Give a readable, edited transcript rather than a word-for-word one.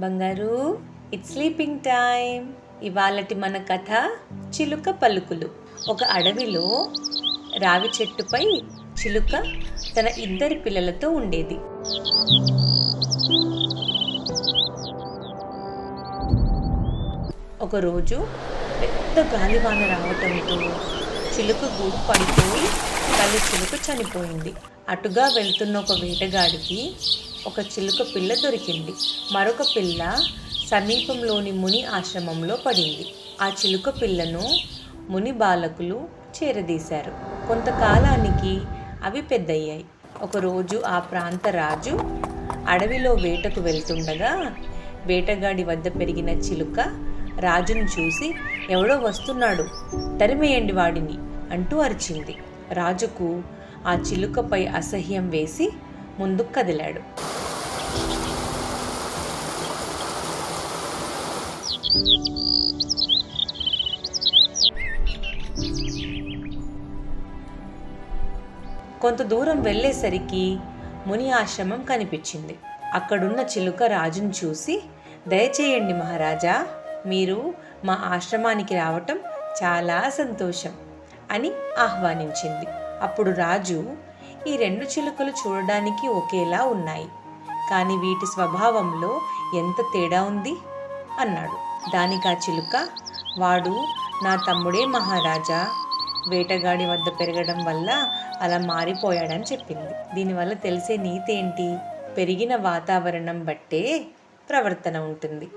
బంగారు, it's sleeping time. ఇవాళటి మన కథ చిలుక పలుకులు. ఒక అడవిలో రావి చెట్టుపై చిలుక తన ఇద్దరి పిల్లలతో ఉండేది. ఒకరోజు పెద్ద గాలివాన రావటంతో చిలుక గూడు పడిపోయి తల్లి చిలుక చనిపోయింది. అటుగా వెళ్తున్న ఒక వేటగాడికి ఒక చిలుక పిల్ల దొరికింది. మరొక పిల్ల సమీపంలోని ముని ఆశ్రమంలో పడింది. ఆ చిలుక పిల్లను ముని బాలకులు చేరదీశారు. కొంతకాలానికి అవి పెద్దయ్యాయి. ఒకరోజు ఆ ప్రాంత రాజు అడవిలో వేటకు వెళ్తుండగా వేటగాడి వద్ద పెరిగిన చిలుక రాజును చూసి, ఎవడో వస్తున్నాడు, తరిమేయండి వాడిని అంటూ అరిచింది. రాజుకు ఆ చిలుకపై అసహ్యం వేసి ముందుకు కదిలాడు. కొంత దూరం వెళ్ళేసరికి ముని ఆశ్రమం కనిపించింది. అక్కడున్న చిలుక రాజును చూసి, దయచేయండి మహారాజా, మీరు మా ఆశ్రమానికి రావటం చాలా సంతోషం అని ఆహ్వానించింది. అప్పుడు రాజు, ఈ రెండు చిలుకలు చూడడానికి ఒకేలా ఉన్నాయి, కానీ వీటి స్వభావంలో ఎంత తేడా ఉంది అన్నాడు. దానికి ఆ చిలుక, వాడు నా తమ్ముడే మహారాజా, వేటగాడి వద్ద పెరగడం వల్ల అలా మారిపోయాడని చెప్పింది. దీనివల్ల తెలిసే నీతి ఏంటి? పెరిగిన వాతావరణం బట్టే ప్రవర్తన ఉంటుంది.